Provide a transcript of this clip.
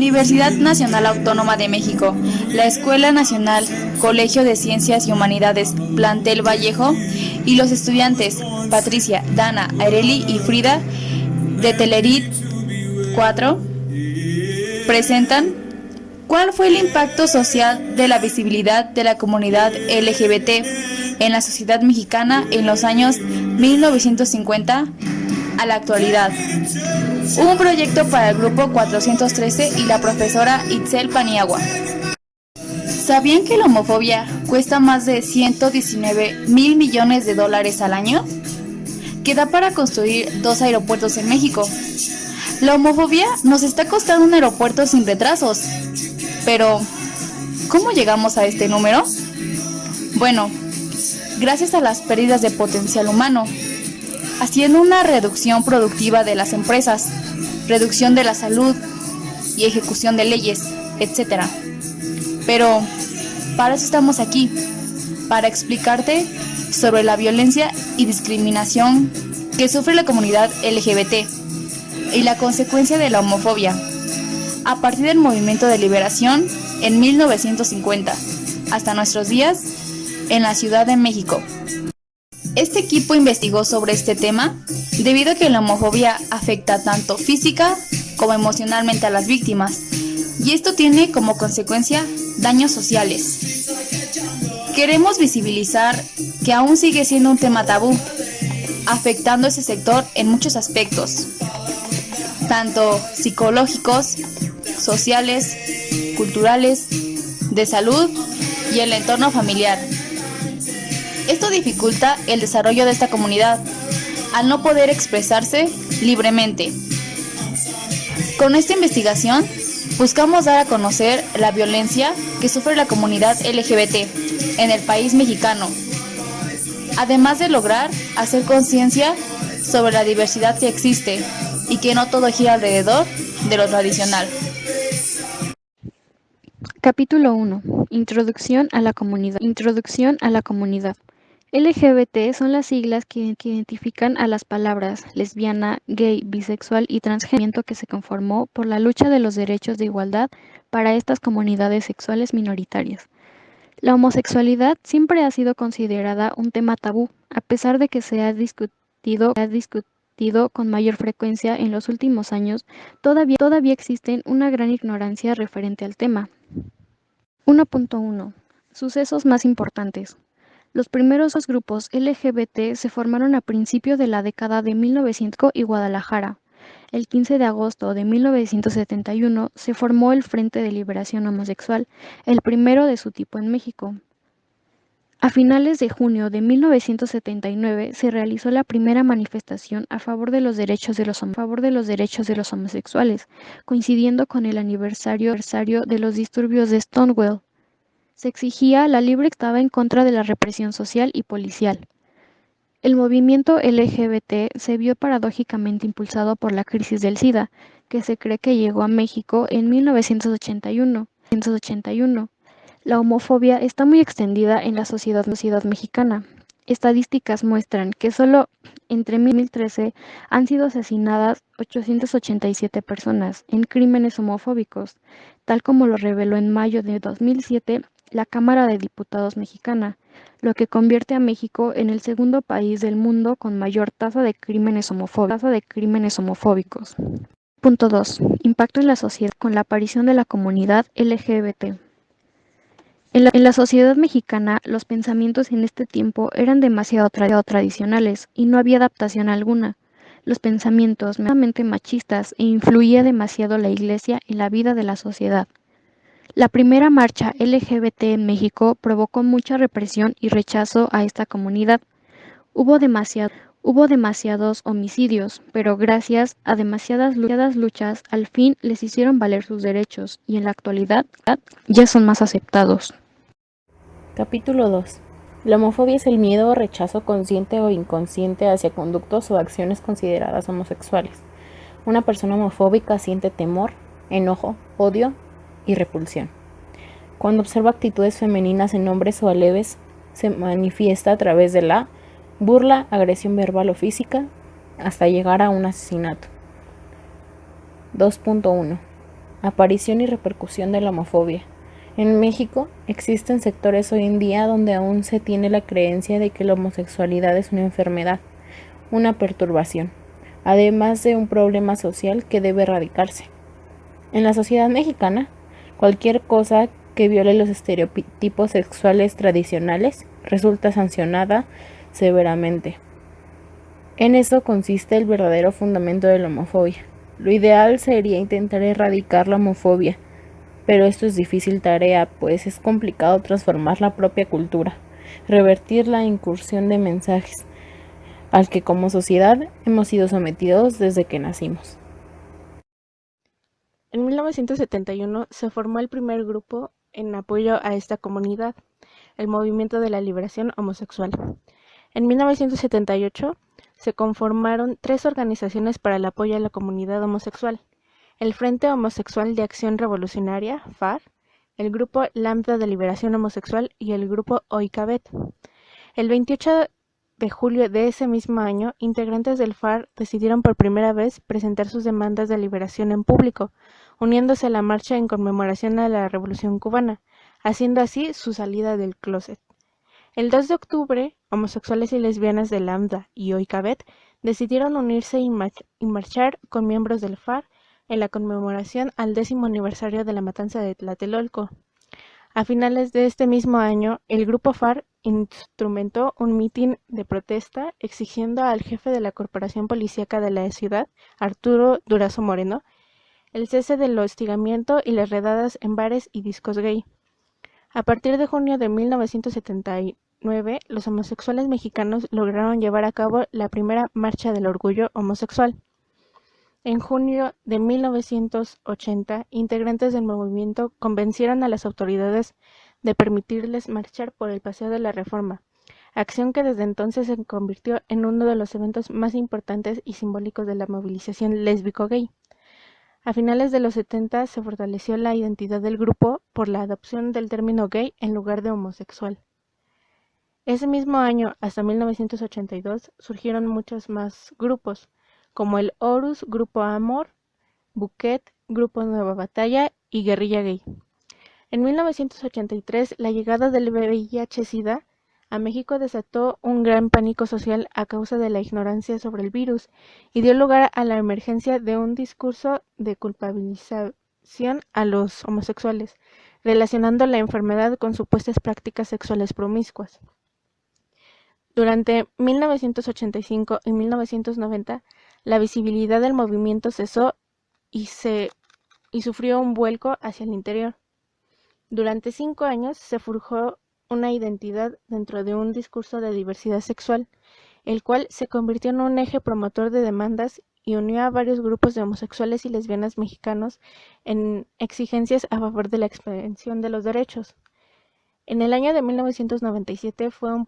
Universidad Nacional Autónoma de México, la Escuela Nacional, Colegio de Ciencias y Humanidades, Plantel Vallejo, y los estudiantes Patricia, Dana, Areli y Frida de Telerit 4 presentan ¿cuál fue el impacto social de la visibilidad de la comunidad LGBT en la sociedad mexicana en los años 1950 a la actualidad? Un proyecto para el grupo 413 y la profesora Itzel Paniagua. ¿Sabían que la homofobia cuesta más de 119 mil millones de dólares al año? Que da para construir 2 aeropuertos en México. La homofobia nos está costando un aeropuerto sin retrasos. Pero, ¿cómo llegamos a este número? Bueno, gracias a las pérdidas de potencial humano, haciendo una reducción productiva de las empresas, reducción de la salud y ejecución de leyes, etc. Pero, para eso estamos aquí, para explicarte sobre la violencia y discriminación que sufre la comunidad LGBT y la consecuencia de la homofobia, a partir del movimiento de liberación en 1950 hasta nuestros días en la Ciudad de México. Este equipo investigó sobre este tema debido a que la homofobia afecta tanto física como emocionalmente a las víctimas, y esto tiene como consecuencia daños sociales. Queremos visibilizar que aún sigue siendo un tema tabú, afectando a ese sector en muchos aspectos, tanto psicológicos, sociales, culturales, de salud y el entorno familiar. Esto dificulta el desarrollo de esta comunidad al no poder expresarse libremente. Con esta investigación buscamos dar a conocer la violencia que sufre la comunidad LGBT en el país mexicano, además de lograr hacer conciencia sobre la diversidad que existe y que no todo gira alrededor de lo tradicional. Capítulo 1. Introducción a la comunidad. Introducción a la comunidad. LGBT son las siglas que identifican a las palabras lesbiana, gay, bisexual y transgénero, que se conformó por la lucha de los derechos de igualdad para estas comunidades sexuales minoritarias. La homosexualidad siempre ha sido considerada un tema tabú, a pesar de que se ha discutido con mayor frecuencia en los últimos años. Todavía existen una gran ignorancia referente al tema. 1.1. Sucesos más importantes. Los primeros grupos LGBT se formaron a principios de la década de 1900 y Guadalajara. El 15 de agosto de 1971 se formó el Frente de Liberación Homosexual, el primero de su tipo en México. A finales de junio de 1979 se realizó la primera manifestación a favor de los derechos de los homosexuales, coincidiendo con el aniversario de los disturbios de Stonewall. Se exigía la libre expresión, estaba en contra de la represión social y policial. El movimiento LGBT se vio paradójicamente impulsado por la crisis del SIDA, que se cree que llegó a México en 1981. La homofobia está muy extendida en la sociedad mexicana. Estadísticas muestran que solo entre 2013 han sido asesinadas 887 personas en crímenes homofóbicos, tal como lo reveló en mayo de 2007 la Cámara de Diputados mexicana, lo que convierte a México en el segundo país del mundo con mayor tasa de crímenes homofóbicos. Punto 2. Impacto en la sociedad con la aparición de la comunidad LGBT. En la sociedad mexicana, los pensamientos en este tiempo eran demasiado tradicionales y no había adaptación alguna. Los pensamientos meramente machistas, e influía demasiado la Iglesia en la vida de la sociedad. La primera marcha LGBT en México provocó mucha represión y rechazo a esta comunidad. Hubo demasiados homicidios, pero gracias a demasiadas luchas, al fin les hicieron valer sus derechos y en la actualidad ya son más aceptados. Capítulo 2. La homofobia es el miedo o rechazo consciente o inconsciente hacia conductos o acciones consideradas homosexuales. Una persona homofóbica siente temor, enojo, odio y repulsión. Cuando observa actitudes femeninas en hombres o aleves, se manifiesta a través de la burla, agresión verbal o física, hasta llegar a un asesinato. 2.1. Aparición y repercusión de la homofobia. En México existen sectores hoy en día donde aún se tiene la creencia de que la homosexualidad es una enfermedad, una perturbación, además de un problema social que debe erradicarse. En la sociedad mexicana, cualquier cosa que viole los estereotipos sexuales tradicionales resulta sancionada severamente. En eso consiste el verdadero fundamento de la homofobia. Lo ideal sería intentar erradicar la homofobia, pero esto es difícil tarea, pues es complicado transformar la propia cultura, revertir la incursión de mensajes al que como sociedad hemos sido sometidos desde que nacimos. En 1971 se formó el primer grupo en apoyo a esta comunidad, el Movimiento de la Liberación Homosexual. En 1978 se conformaron 3 organizaciones para el apoyo a la comunidad homosexual: el Frente Homosexual de Acción Revolucionaria, FAR, el Grupo Lambda de Liberación Homosexual y el Grupo Oikabet. El 28 de julio de ese mismo año, integrantes del FAR decidieron por primera vez presentar sus demandas de liberación en público, uniéndose a la marcha en conmemoración a la Revolución Cubana, haciendo así su salida del closet. El 2 de octubre, homosexuales y lesbianas de Lambda y Oikabet decidieron unirse y marchar con miembros del FAR en la conmemoración al 10º aniversario de la matanza de Tlatelolco. A finales de este mismo año, el grupo FAR instrumentó un mitin de protesta exigiendo al jefe de la corporación policíaca de la ciudad, Arturo Durazo Moreno, el cese del hostigamiento y las redadas en bares y discos gay. A partir de junio de 1979, los homosexuales mexicanos lograron llevar a cabo la primera Marcha del Orgullo Homosexual. En junio de 1980, integrantes del movimiento convencieron a las autoridades de permitirles marchar por el Paseo de la Reforma, acción que desde entonces se convirtió en uno de los eventos más importantes y simbólicos de la movilización lésbico-gay. A finales de los 70 se fortaleció la identidad del grupo por la adopción del término gay en lugar de homosexual. Ese mismo año, hasta 1982, surgieron muchos más grupos, como el Horus, Grupo Amor, Buquet, Grupo Nueva Batalla y Guerrilla Gay. En 1983, la llegada del VIH-Sida a México desató un gran pánico social a causa de la ignorancia sobre el virus y dio lugar a la emergencia de un discurso de culpabilización a los homosexuales, relacionando la enfermedad con supuestas prácticas sexuales promiscuas. Durante 1985 y 1990, la visibilidad del movimiento cesó y sufrió un vuelco hacia el interior. Durante 5 años se forjó una identidad dentro de un discurso de diversidad sexual, el cual se convirtió en un eje promotor de demandas y unió a varios grupos de homosexuales y lesbianas mexicanos en exigencias a favor de la expansión de los derechos. En el año de 1997 fue un